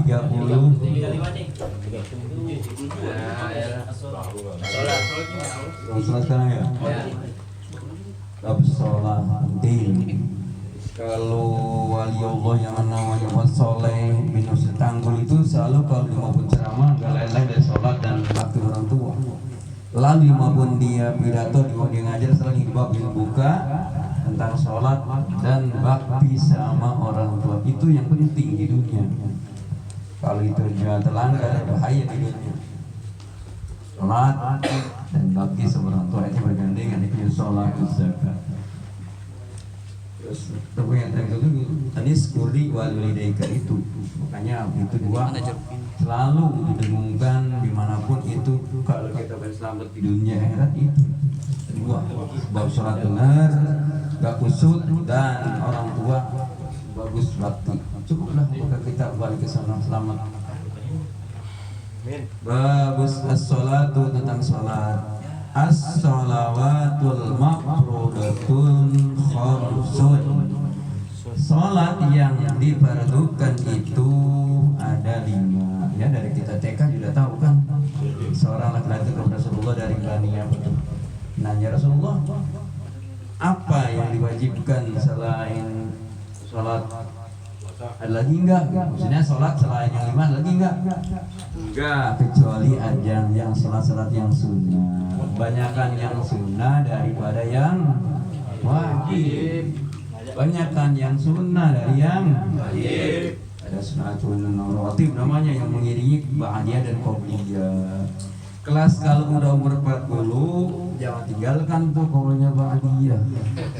30. Sholat sekarang ya? Bab sholat penting. Kalau wali Allah yang namanya Wasoleh bin Tanggul itu selalu kalau maupun ceramah nggak lain-lain dari sholat dan bakti orang tua. Lalu maupun dia pidato dia ngajar selalu dibawain buka tentang sholat dan bakti sama orang tua. Itu yang penting di dunia. Kalau itu juga terlanggar bahaya di dunia. Sholat dan bakti sama orang tua itu bergandengan dengan sholat zakat. Terus yang tadi skuri walidaika itu, makanya itu dua selalu didengungkan dimanapun itu. Kalau kita berselamat di dunia akhirat itu dua, bab sholat benar, gak kusut, dan orang tua bagus bakti. Cukuplah maka kita balik ke sana selamat. Bagus as-sholatu tentang sholat. As-sholawatul mafrudatun khamsun. Sholat yang difardukan itu ada 5. Ya dari kita TK juga tahu kan. Seorang laki-laki kepada Rasulullah dari Bani apa itu? Nanya Rasulullah, apa yang diwajibkan selain sholat? Ada lagi enggak? Maksudnya sholat selain yang 5 lagi enggak? Enggak, kecuali ada yang sholat yang sunnah. Banyakkan yang sunnah daripada yang wajib. Banyakkan yang sunnah dari yang wajib. Ada sunatun rawatib namanya yang mengiringi ba'diyah dan qobliyah. Kelas kalau udah umur 40 jangan tinggalkan tuh qobliyah ba'diyah.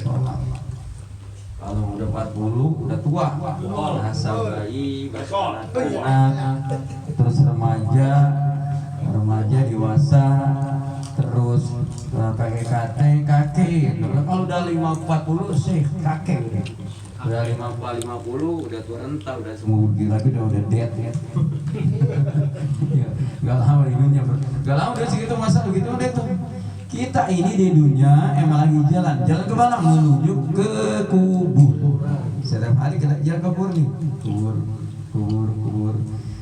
Sholat. Kalau udah 40 udah tua, bahasa bayi, bahasa anak, terus remaja dewasa, terus kakek. Kalau udah 40 sih kakek. Udah 50 udah tua renta, udah semua lagi udah dead ya. Gak lama di dunia, gak lama udah segitu masa begitu udah tuh. Kita ini di dunia emang lagi jalan ke mana? Menuju ke kubur. Setiap hari kita jalan ke kubur nih, kubur.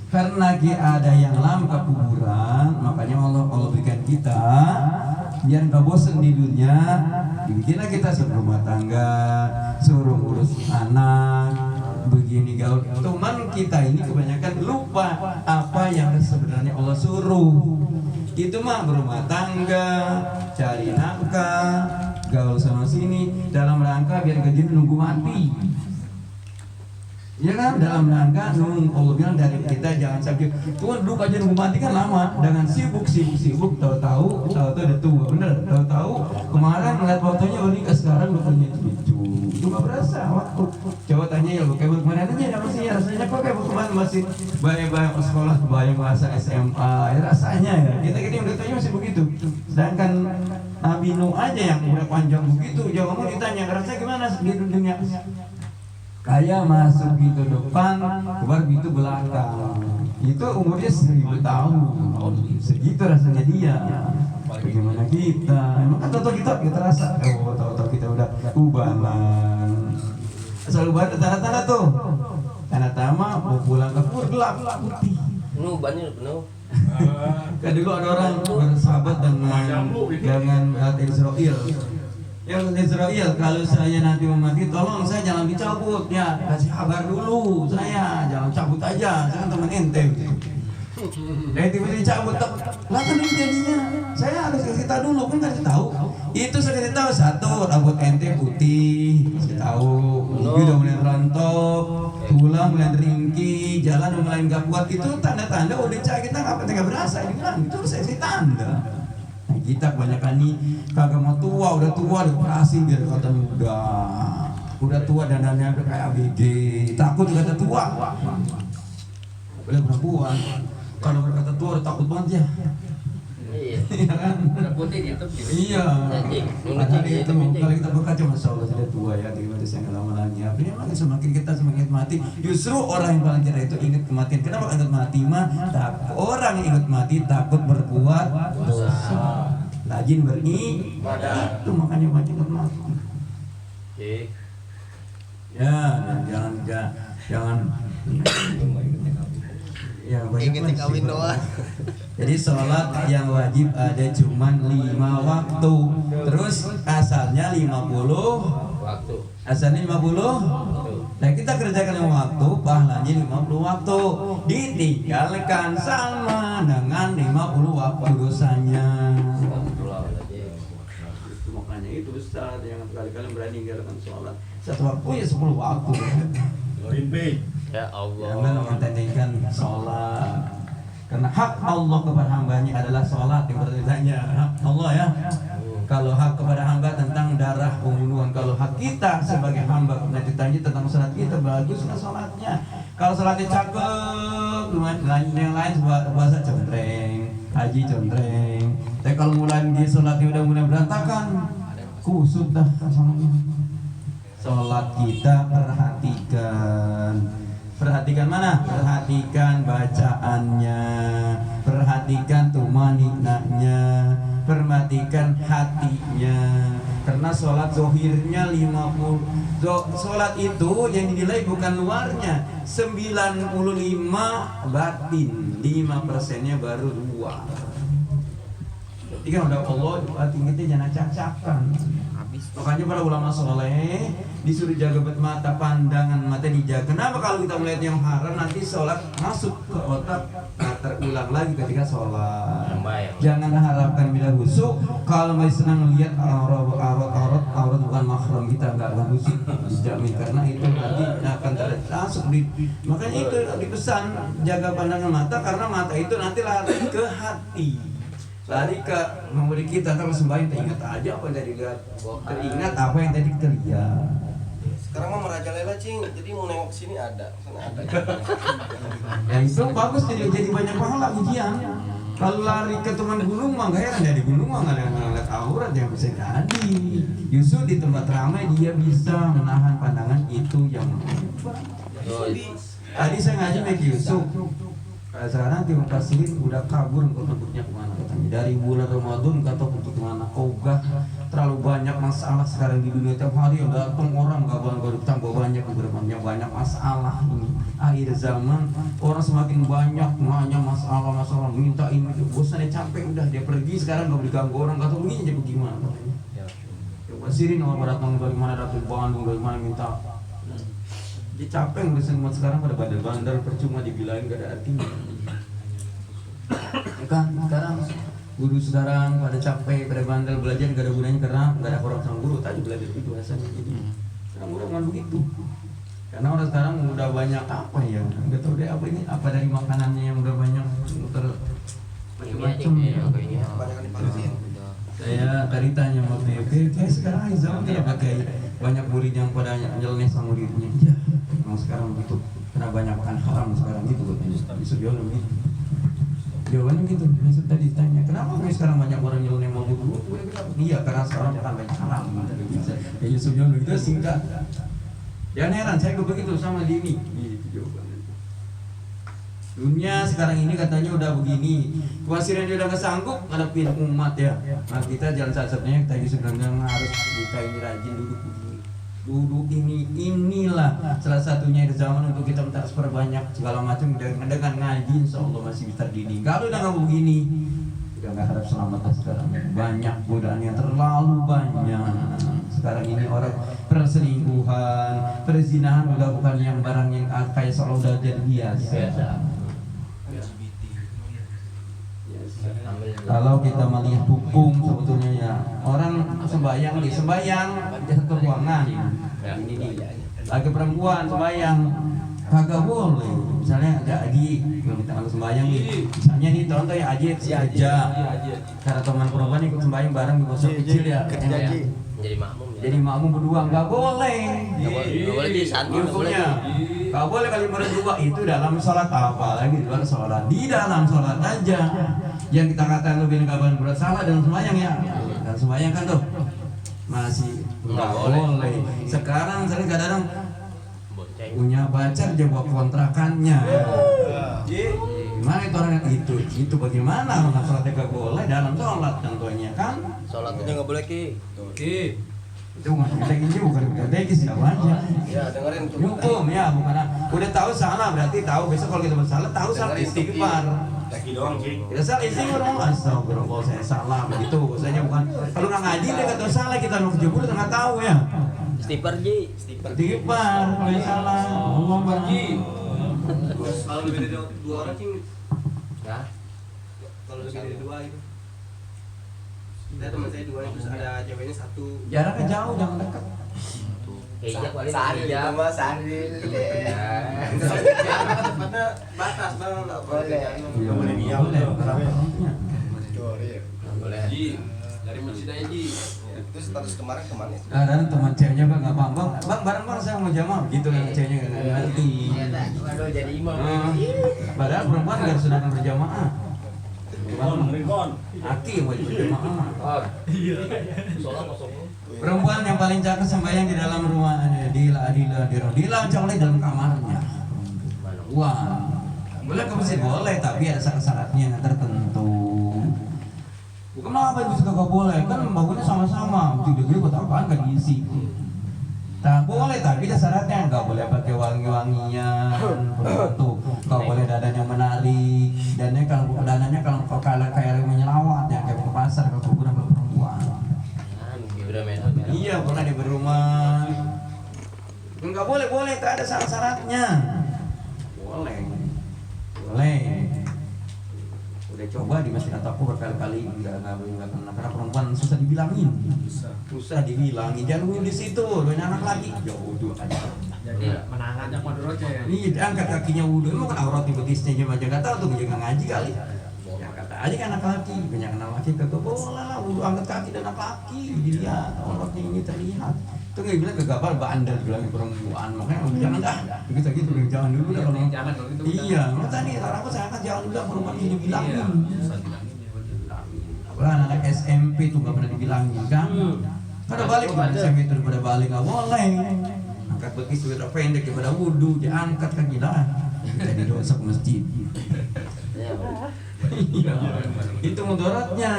Karena ada yang lama ke kuburan, makanya Allah berikan kita biar nggak bosan di dunia. Dibikinlah kita suruh rumah tangga, suruh urus anak, begini gaul. Cuman kita ini kebanyakan lupa apa yang sebenarnya Allah suruh. Itu mah berumah tangga, cari nafkah, gaul sana sini dalam rangka biar gaji nunggu mati. Ya kan, dalam rangka nunggu. Allah bilang dari kita jangan sakit. Tuhan duduk aja nunggu mati kan lama. Dengan sibuk, tahu-tahu udah tua. Bener, tahu-tahu kemarin ngeliat fotonya nikah sekarang udah punya cucu. Itu nggak berasa waktu. Coba tanya ya, kayak kemarin aja ya masih rasanya kok kayak kemarin masih banyak sekolah, banyak bahasa SMA. Ya, rasanya ya. Kita udah tanya masih begitu. Sedangkan Nabi Nuh aja yang udah panjang begitu, jangan mau ditanya rasanya gimana di dunia. Kayak masuk pintu depan, keluar pintu belakang. Itu umurnya 1000 tahun. Segitu rasanya dia. Bagaimana kita? Emang kan tahu kita rasa. Tahu kita udah ubanan. Selalu ada tanda-tanda tuh. Tanda-tanda mau pulang ke kubur gelap putih. Banyak penuh. Kan dulu ada orang bersahabat dengan Israel. Yang Israel, kalau saya nanti mau mati, tolong saya jangan dicabut ya, kasih kabar dulu saya, jangan cabut aja, saya kan teman ente. Tiba-tiba dicabut, lah kan ini jadinya, saya harus kasih tahu dulu, kan kasih tahu. Itu saya kasih tahu satu, rambut ente putih, kasih tahu, gigi udah mulai rontok, tulang mulai ringkih, jalan udah mulai nggak kuat, itu tanda-tanda udah kita nggak berasa, ini bilang itu saya kasih tanda. Nah, kita kebanyakan nih kagak mau tua, udah operasi biar kata muda, udah tua dandannya udah kayak ABG, takut kata tua. Boleh perempuan, kalau berkata tua udah takut banget ya. Iya kan? Udah putih gitu. Iya. Makanya itu kalau kita berkaca, masya Allah sudah tua ya, tiba-tiba saya nggak lama lagi. Artinya makin semakin kita semakin mati. Justru orang yang paling cerah itu ingat kematian. Kenapa ingat mati mah? Orang yang ingat mati takut berbuat dosa. Rajin beribadah. Itu makanya wajib mati. Ya, jangan Ya, banyak Ingat lah kawin sih, doang. Jadi sholat yang wajib ada cuman 5 waktu. Terus asalnya 50. Waktu. Asalnya 50. Nah kita kerjakan 5 waktu, pahalanya 50 waktu. Ditinggalkan sama dengan 50 waktu dosanya. Makanya itu Ustaz, jangan kali-kali berani meninggalkan sholat. Satu waktu ya 10 waktu. Ya Allah. Jangan mengentengkan sholat. Karena hak Allah kepada hambanya adalah sholat yang bertanya hak Allah ya. Kalau hak kepada hamba tentang darah pembunuhan, kalau hak kita sebagai hamba nanti tanya tentang sholat kita, bagus nggak sholatnya? Kalau sholatnya cakep, yang lain puasa contreng, haji contreng. Tapi kalau mulai di sholatnya udah mulai berantakan, kusut dah sholatnya. Sholat kita perhatikan mana? Perhatikan bacaannya, perhatikan tumaninahnya, perhatikan hatinya. Karena sholat zohirnya 50. Sholat itu yang dinilai bukan luarnya, 95 batin, 5%-nya baru luar. Jadi kan udah Allah, batin kita jangan acak-acakan. Makanya para ulama soleh disuruh jaga mata, pandangan mata dijaga. Kenapa? Kalau kita melihat yang haram nanti sholat masuk ke otak, nah terulang lagi ketika sholat. Jangan harapkan bila husuk. Kalau masih senang lihat aurat bukan mahram kita nggak akan husuk dijamin, karena itu nanti akan termasuk di. Makanya itu dipesan jaga pandangan mata, karena mata itu nanti lari ke hati. Lari ke memberi kita kalau sembahyang teringat aja apa yang tadi lihat, teringat apa yang tadi kita lihat. Sekarang mah merajalela cing, jadi mau nengok sini ada, sana ada. Ya itu bagus, jadi banyak pahala ujian. Kalau lari ke teman gunung mah nggak heran, dari gunung mah nggak ada yang ngeliat aurat yang bisa jadi. Justru di tempat ramai dia bisa menahan pandangan itu yang. Tadi saya ngaji Meki Yusuf. Sekarang Tim Taslim udah kabur bentuknya kemana katanya. Dari bulan Ramadan kata untuk kemana. Ogah terlalu banyak masalah sekarang di dunia, tiap hari yang datang orang gak tambah banyak banyak masalah ini. Akhir zaman orang semakin banyak masalah minta ini, bosannya capek udah dia pergi, sekarang gak diganggu orang, kata begini aja bagaimana katanya. Sirin orang datang dari mana, datang Bandung dari mana minta. Dia capek udah semua sekarang pada bandar percuma dibilangin gak ada artinya. Kan sekarang guru sekarang pada capek, pada bandel belajar gak ada gunanya karena gak ada orang sama guru. Tadi belajar itu asalnya, jadi sekarang udah nggak begitu. Karena orang sekarang udah banyak apa ya, nggak tahu deh apa ini, apa dari makanannya yang udah banyak macam-macam ya. Banyak divaksin. Saya tadi tanya waktu itu, sekarang zaman tidak pakai banyak murid yang pada nyeleneh sama muridnya. Iya, memang sekarang begitu. Karena banyak makan haram sekarang gitu katanya. Disuruh begitu. Jawabannya gitu. Maksud tadi tanya, kenapa sekarang banyak orang nyeleneh sama guru? Iya, karena sekarang makan banyak haram. Ya Yusuf John begitu singkat. Jangan heran, saya begitu sama Dini. Gitu jawabannya. Dunia sekarang ini katanya udah begini, kuasiran dia udah gak sanggup ngadepin umat ya. Nah kita jalan satu-satunya kita sebenarnya harus kita ini rajin duduk begini. Duduk inilah salah satunya di zaman untuk kita mentransfer banyak segala macam dengan ngaji, insya Allah masih bisa dididik. Kalau udah nggak begini, udah nggak harap selamat sekarang. Banyak godaan yang terlalu banyak. Sekarang ini orang perselingkuhan, perzinahan udah bukan yang barang yang kayak seolah udah jadi biasa. Kalau kita melihat hukum sebetulnya ya, orang sembahyang di satu ruangan, ini nih, lagi perempuan sembahyang kagak boleh. Misalnya ada aji, kalau kita kalau sembahyang nih, misalnya nih contoh ya aji aja, karena teman perempuan ikut sembahyang bareng di kosong kecil ya, Jadi makmum ya. jadi makmum berdua nggak boleh. Nggak boleh di santi. Nggak boleh kali berdua itu dalam sholat, apalagi di luar sholat. Di dalam sholat aja yang kita katakan lebih negaban berat salah dalam sembahyang ya. Dan sembahyang kan tuh masih nggak boleh. Sekarang saya kadang punya pacar dia buat kontrakannya. Gimana itu orang itu bagaimana orang sholatnya nggak boleh dalam sholat tentunya kan? Sholatnya nggak boleh ki. Itu ini bukan strategis ya aja. Ya dengerin tuh. Hukum ya bukan. Udah tahu salah berarti tahu besok kalau kita bersalah tahu salah istighfar. Lagi doang cing. Kita salah istighfar dong. Astagfirullah saya salah begitu. Bahasanya bukan kalau nggak ngaji dia nggak tahu salah kita mau kejebur nggak tahu ya. Stiper Ji. Istighfar kalau yang salah. Allah berji. Kalau lebih dari 2 orang cing. Ya. Kalau lebih dari 2 itu. Ada teman saya 2 terus ada ceweknya 1. Jaraknya jauh jangan dekat. Kayaknya paling Sandil ya. itu mah sandil. Tempatnya batas bang, nggak boleh. Iya boleh diam deh. Boleh. Ji, dari masjid aja Ji. Itu status kemarin kemana? Dan teman ceweknya bang nggak paham bang bareng saya mau jamaah gitu kan ceweknya nggak ngerti. Waduh jadi imam. Padahal perempuan nggak sedang berjamaah. Ridwan. Aki yang wajib berjamaah. Oh. Soalnya kosong. Perempuan yang paling cakep sembahyang di dalam rumahnya dilancang oleh dalam kamarnya. Wah, boleh ke masjid boleh, tapi ada syarat-syaratnya tertentu. Kenapa itu suka gak boleh? Kan bangunnya sama-sama, tidak gede buat apaan gak diisi. Tak boleh, tapi ada syaratnya nggak boleh pakai wangi-wangian, tuh nggak boleh dadanya menarik, dananya kalau kayak menyelawat ya kayak ke pasar ke kuburan ke perempuan. Iya pernah di berumah. Nggak boleh, tak ada syarat-syaratnya. Boleh. Udah coba di masjid Ataku berkali-kali nggak kena karena perempuan susah dibilangin. Susah dibilangin jangan wudhu di situ, banyak anak lagi. Ya wudhu aja. Menangannya madorotnya ya. Iya, angkat kakinya wudhu, emang kan aurat di betisnya aja nggak tahu tuh jangan ngaji kali. Ya kata aja kan anak laki, banyak anak laki kagak boleh lah wudhu angkat kaki dan anak laki dilihat auratnya ini terlihat. Itu nggak bilang kegapal bandel bilang perempuan makanya jangan dah gitu jangan dulu dah kalau Jangan kalau itu. iya makanya tadi orang aku saya jangan dulu dah perempuan ini dibilangin. Anak SMP tuh nggak pernah dibilangin kan? Pada balik kan SMP itu pada balik nggak boleh. Angkat betis sudah pendek daripada wudhu, diangkat kaki dah. Jadi dosa ke masjid. Iya, itu mudaratnya.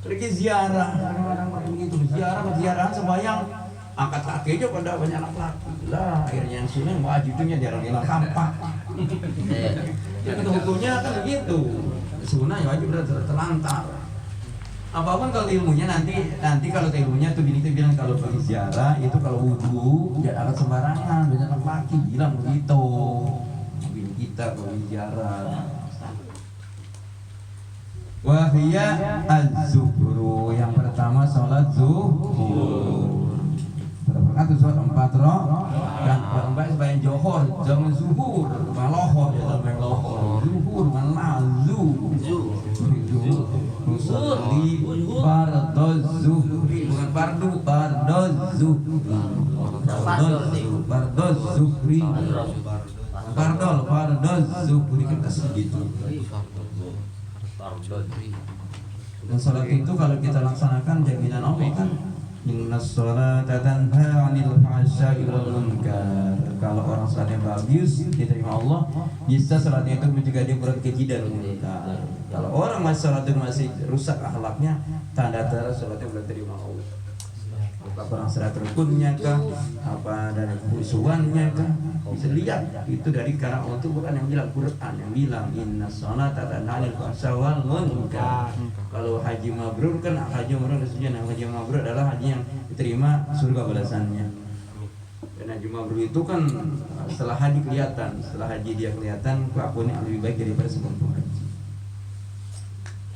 Pergi ziarah, kadang-kadang begitu ziarahan sembahyang angkat kaki aja pada banyak anak laki. Lah akhirnya yang sunnah wajibnya jarang-jarang tampak. Jadi hukumnya kan begitu. Sunnah ya wajib terlantar. Apapun kalau ilmunya nanti kalau ilmunya tuh bini tuh bilang kalau pergi ziarah itu kalau wudhu jangan sembarangan banyak anak laki bilang begitu. Bini kita kalau ziarah. Wahia az-zuhru yang pertama sholat zuhur. Terangkat itu sholat 4 dan perempat sebagian johor zaman zuhur malohor ya zaman lohor zuhur malazu zuhur fardoz zuhri bukan fardoz zuhri fardoz zuhri fardoz zuhri kita segitu. Dan salat itu kalau kita laksanakan jaminan Allah kan innas sholata tanha 'anil fahsya'i wal munkar. Kalau orang salatnya bagus diterima Allah, bisa salatnya itu mencegah dia berbuat keji dan munkar. Kalau orang salatnya masih rusak akhlaknya, tanda-tanda salatnya belum diterima Allah. Apa orang salat rukunnya kah? Apa dari khusyuannya kah? Bisa lihat itu dari karena Allah itu bukan yang bilang Quran yang bilang innas sholata tanha 'anil fahsya'i wal munkar. Kalau haji mabrur kan haji mabrur haji mabrur adalah haji yang diterima surga balasannya. Dan haji mabrur itu kan setelah haji kelihatan, setelah haji dia kelihatan kelakuannya lebih baik daripada sebelum haji.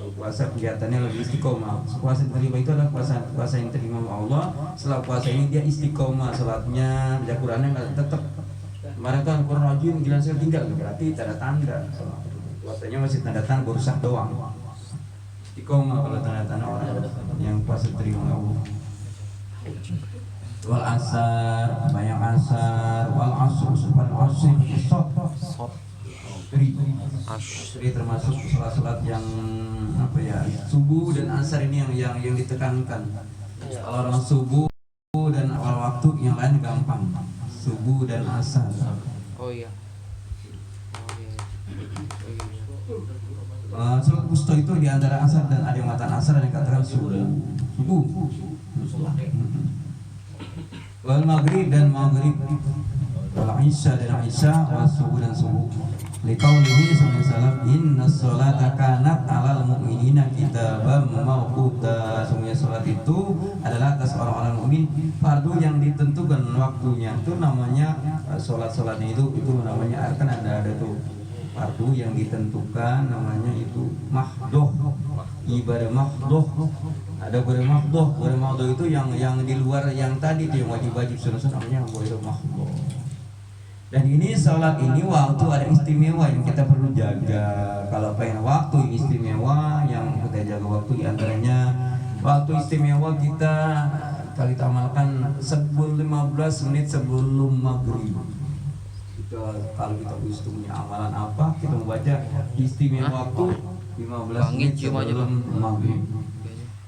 Puasa kelihatannya lebih istiqomah. Puasa yang terima itu adalah puasa yang terima Allah. Setelah puasa ini dia istiqomah, salatnya, baca Qurannya nggak tetap. Kemarin kan Quran rajin, gila saya tinggal, berarti tanda-tanda. Puasanya masih tanda-tanda baru sah doang. Istiqomah kalau tanda-tanda orang yang puasa terima Allah. Wal asar, bayang asar, wal asr, wal asr, Asri termasuk salat-salat yang apa ya subuh dan asar ini yang ditekankan. Kalau orang subuh dan awal waktu yang lain gampang. Subuh dan asar. Oh iya. Salat wusta itu di antara asar dan ada yang mengatakan asar dan yang katakan subuh. Wal maghrib dan maghrib, wal isya dan isya, wal subuh dan subuh. Liqaulihi sallallahu inna sholata kanat 'alal mu'minina kitaban mawquta. Sungguhnya salat itu adalah atas orang-orang mukmin fardu yang ditentukan waktunya. Itu namanya salat-salatnya itu namanya kan ada tuh fardu yang ditentukan, namanya itu mahdoh, ibadah mahdoh. Ada ibadah mahdoh itu yang di luar yang tadi itu yang wajib-wajib sunat namanya ibadah mahdoh. Dan ini sholat ini waktu ada istimewa yang kita perlu jaga. Kalau pengen waktu yang istimewa yang kita jaga waktu diantaranya waktu istimewa kita kali amalkan sebelum 15 menit sebelum maghrib. Kalau kita punya amalan apa kita membaca istimewa waktu 15 menit sebelum maghrib.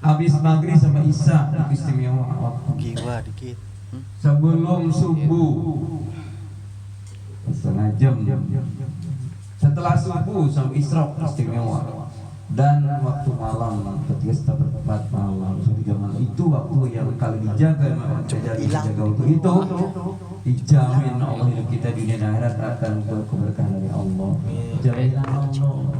Habis maghrib sama isya istimewa waktu. Dikit. Sebelum subuh setengah jam, setelah subuh sampai isyraq istimewa, dan waktu malam ketika kita bertempat malam 3 malam itu waktu yang kalau dijaga waktu itu dijamin Allah hidup kita di dunia dan akhirat akan keberkahan dari Allah. Jaminan Allah.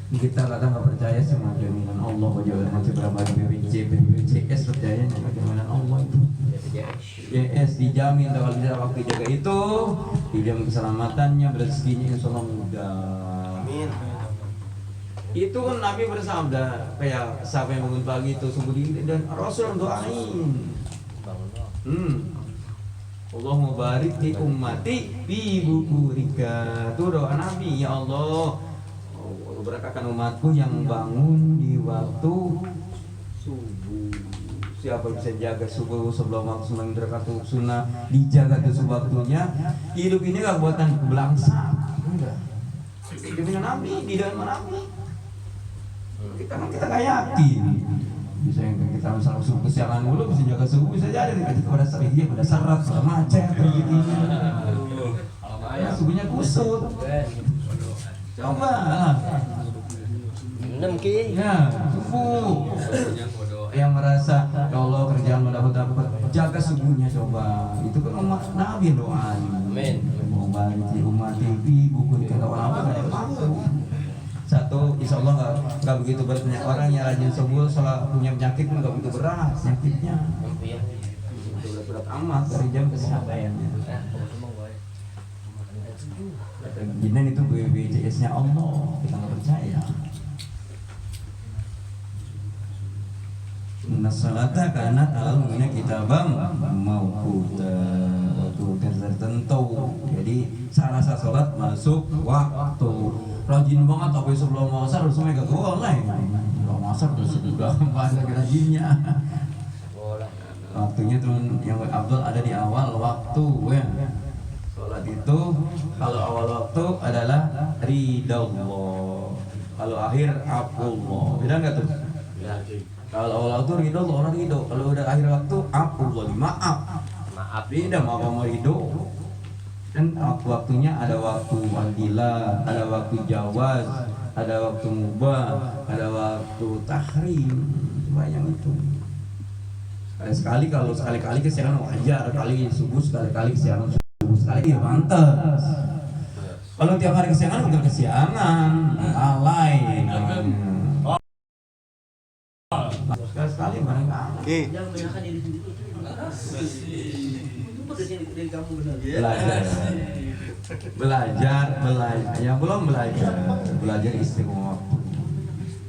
Kita kadang nggak percaya sama jaminan Allah, jangan macam berapa BPJS percaya sama jaminan Allah itu. YS dijamin kalau tidak waktu jaga itu dijamin keselamatannya, rezekinya insya Allah mudah. Amin. Itu kan Nabi bersabda kayak siapa yang bangun pagi itu subuh dini dan Rasul doain. Allahumma barik di ummati fi bukurika. Itu doa Nabi, ya Allah berkahkan umatku yang bangun di waktu subuh. Siapa bisa jaga subuh sebelum waktu sembahyang rakaat sunnah, dijaga ke waktunya. Hidup ini gak buatan belangsa, enggak. Hidup dengan Nabi, di dalam Nabi. Kita gak yakin. Bisa yang kita misalnya subuh kesiangan dulu bisa jaga subuh bisa jadi ketika pada saat dia pada syarat pada macet begini. Subuhnya kusut. Coba lah. Ya, subuh. Yang merasa ya Allah kerjaan mendapat jaga subuhnya coba. Itu kan umat Nabi doa. Amin. Mau balik di umat TV buku dikata orang apa kayak mampu. Satu, insya Allah nggak begitu banyak orang yang rajin subuh soal punya penyakit nggak begitu berat penyakitnya. Itu berat amat dari jam kesehatannya. Jinan itu BPJS-nya Allah, kita nggak percaya. Inna salata kanat 'alal mu'minina kitaban mawquta. Waktu tertentu. Jadi syarat salat masuk waktu. Rajin banget tapi sebelum asar harus mega boleh. Sebelum asar terus sudah banyak rajinnya. Waktunya tuh yang Abdul ada di awal waktu ya. Salat itu kalau awal waktu adalah ridha Allah. Kalau akhir afullah. Beda enggak tuh? Kalau awal waktu ridho orang ridho, kalau udah akhir waktu afullah maaf. Maaf. Beda mau ridho. Kan waktunya ada waktu wadilah, ada waktu jawaz, ada waktu mubah, ada waktu tahrim, banyak itu. Sekali kalau sekali-kali kesiangan wajar, kali subuh sekali-kali kesiangan subuh sekali ya pantas. Kalau tiap hari kesiangan bukan kesiangan, alay. Sekali-sekali barangkali. Belajar yang belum belajar istimewa waktu.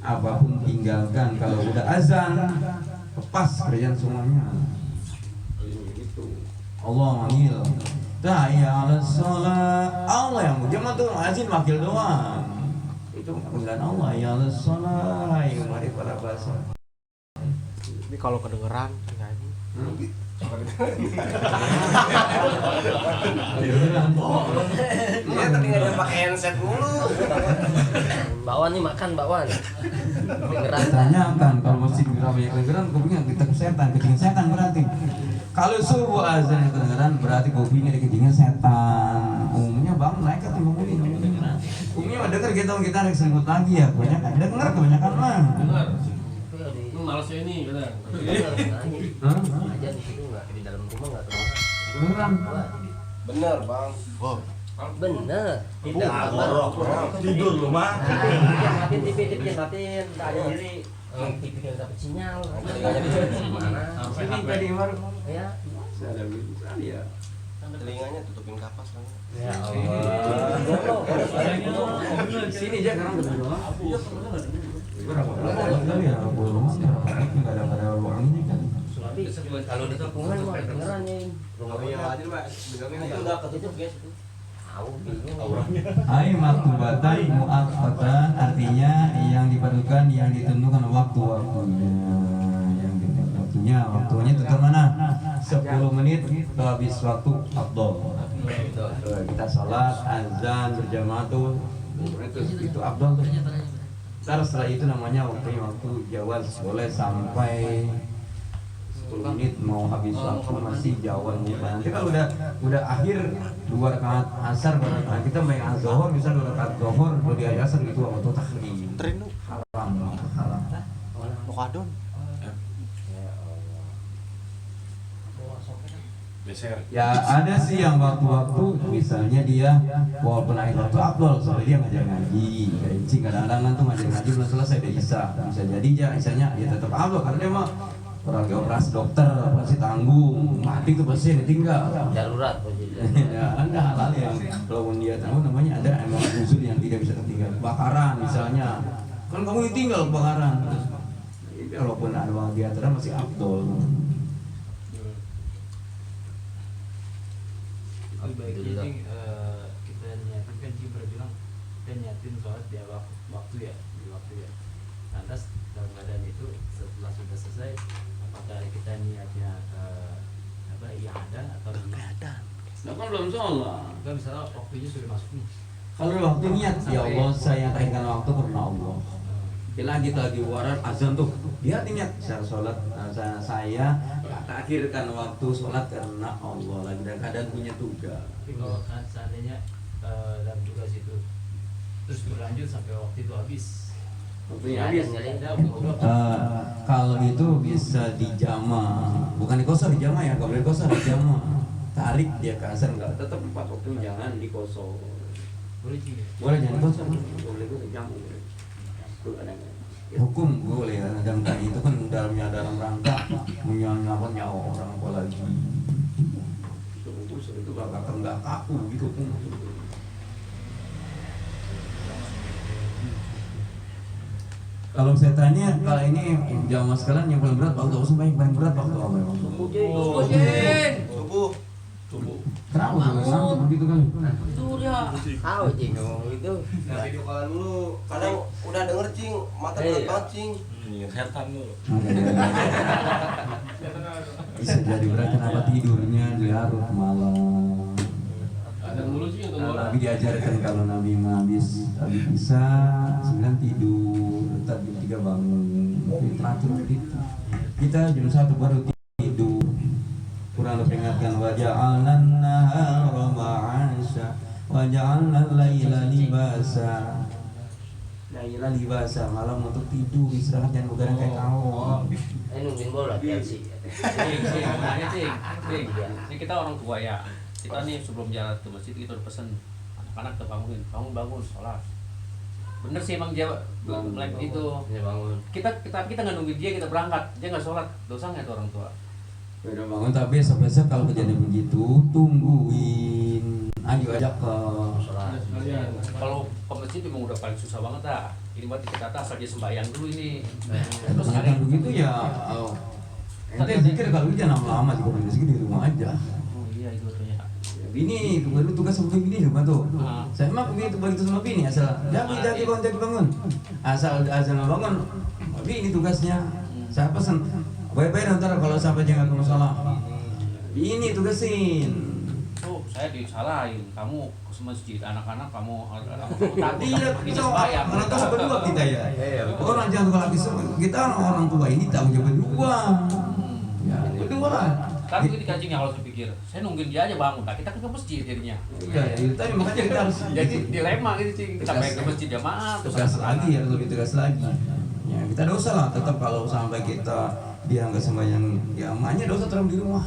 Apapun tinggalkan, kalau udah azan lepas kerjaan semuanya. Allah manggil, ya Allah sholat, Allah yang jangan tuh azan wakil doang. Itu panggilan Allah, ya Allah sholat, yang mari para bahasa. Ini kalau kedengeran nyanyi. Dia tadi nggak pakai handset dulu. Bakwan nih makan bakwan. Tanyakan kalau masih banyak kedengeran, kupingnya kita ketinggalan setan berarti. Kalau subuh azan yang kedengeran berarti kupingnya diketinggalan setan. Umumnya bang naik ke timbang ini. Umumnya dengar kita selimut lagi ya, kebanyakan kebanyakan mah. malasnya ini kadang. Hah? Aja di situ nggak di dalam rumah nggak terlalu. Beneran? Bener bang. Oh, Bener. Tidak Tidur lu mah. matiin TV matiin. Tak ada diri. TV yang dapat sinyal. Gimana? Ini tadi baru. Ya. Saya bisa ya. Telinganya tutupin kapas kan. Ya Sini aja sekarang kebetulan. Berapa kali ya belum nggak ada ruangnya kan. Tapi kalau di tikungan mah beneran ya. Oh iya aja mbak. Bilangnya Itu udah ketutup guys itu. Tahu bingung. Hai maktubatan muaqqatan artinya yang diperlukan yang ditentukan waktu-waktunya yang ditentukan waktunya itu mana 10 menit habis waktu afdol kita salat azan berjamaah tuh itu afdol tuh. Ntar setelah itu namanya waktunya waktu jawaz boleh sampai 10 menit mau habis waktu masih jawab nanti kalau udah akhir 2 rakaat asar baru kita main az-zuhur bisa 2 rakaat zuhur kalau di asar gitu waktu takhrim Trinu, haram Mokadon. Beser. ya ada sih yang waktu-waktu misalnya dia walaupun akhir waktu afdol soalnya dia ngajar ngaji kayak cing kadang-kadang kan tuh ngajar ngaji belum selesai dia bisa jadi ya isanya dia tetap afdol karena dia mah orang operasi dokter pasti tanggung mati tuh pasti ditinggal Darurat ya ada hal-hal yang walaupun dia tahu namanya ada emang usul yang tidak bisa tertinggal kebakaran misalnya kan kamu ditinggal kebakaran walaupun ada orang di antara masih afdol Baik, jadi kita niatin kan Cing pernah bilang kita niatin sholat di waktu ya, di waktu ya. Lantas dalam keadaan itu setelah sudah selesai, apakah kita niatnya yang ada atau ada? Nah kan belum sholat. Kita misalnya waktunya sudah masuk nih. kalau waktu niat ya Allah saya akhirkan waktu karena Allah lagi warar azan tuh dia niat saya sholat saya akhirkan waktu sholat karena Allah lagi dan keadaan punya tugas. Tapi kalau seandainya dalam tugas itu terus berlanjut sampai waktu itu habis, Waktunya Ada habis. kalau Kalau itu bisa dijama, bukan dikosor dijama ya, nggak boleh kosor dijama. Tarik dia ke asar nggak tetap 4 waktu jangan dikosor. boleh Cing ya? Boleh jangan dikosor, boleh itu dijama. Itu ada hukum boleh dalam tadi itu kan dalam rangka menyelamatkan nyawa orang apalagi itu bakal nggak kaku gitu pun. Kalau saya tanya, kalau ini jamaah sekalian yang paling berat waktu apa yang paling berat waktu apa? Subuh. Kenapa tuh? Begitu kan? tahu Cing ngomong itu. Nah, video call dulu. Kadang udah denger cing, mata berat banget cing. Setan lu. Bisa jadi berat kenapa tidurnya di larut malam. Ada mulu sih untuk orang. Nabi diajarkan kalau Nabi habis bisa 9 tidur, ntar jam 3 bangun. Teratur gitu. Kita jam 1 baru tidur. Kurang peringatkan waja'alna nahara ma'asha waja'alna laila libasa. Laila libasa malam untuk tidur istirahat jangan begadang kayak kau. Nungguin bola Chelsea. Ini kita orang tua ya. Kita nih sebelum jalan ke masjid kita udah pesen anak-anak bangunin, bangun sholat. Bener sih emang dia like itu. Dia bangun. Kita nggak nungguin dia, kita berangkat, dia nggak sholat, dosa nggak tuh orang tua? Udah bangun tapi besok kalau kejadian begitu tungguin, ayo ajak ke Sholat. Kalau ke masjid emang udah paling susah banget dah. Ini buat kita asal dia sembahyang dulu ini. terus kadang begitu ya. Ente zikir kalau jangan lama-lama di komunitas di rumah aja. Oh iya itu artinya. Bini itu baru tugas sama bini rumah tuh. Saya mah begitu sama bini asal jagi bangun. Asal bangun. Bini tugasnya. Saya pesan baik-baik ntar kalau sampai jangan ke masalah. Bini tugasin. Oh saya disalahin, kamu ke masjid, anak-anak kamu Tadi ya bisa sembahyang. orang tua berdua kita ya. Orang jangan tukar lagi kita orang tua ini tanggung jawab berdua. Ya berdua lah. Tapi itu dikancingnya kalau saya pikir, saya nungguin dia aja bangun, nah kita kan ke masjid jadinya. Iya, itu tadi makanya kita harus Jadi dilema gitu sih, sampai ke masjid jamaah. tugas lagi ya lebih tugas lagi. Ya kita dosa lah tetap kalau sampai kita dia nggak sembahyang, ya emaknya dosa terus di rumah.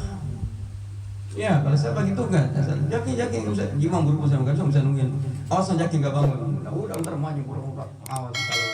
Ya kalau saya bagi tugas, jaki nggak bisa, gimana guru saya nggak bisa nungguin. Awas jaki nggak bangun, udah ntar emaknya burung awas kalau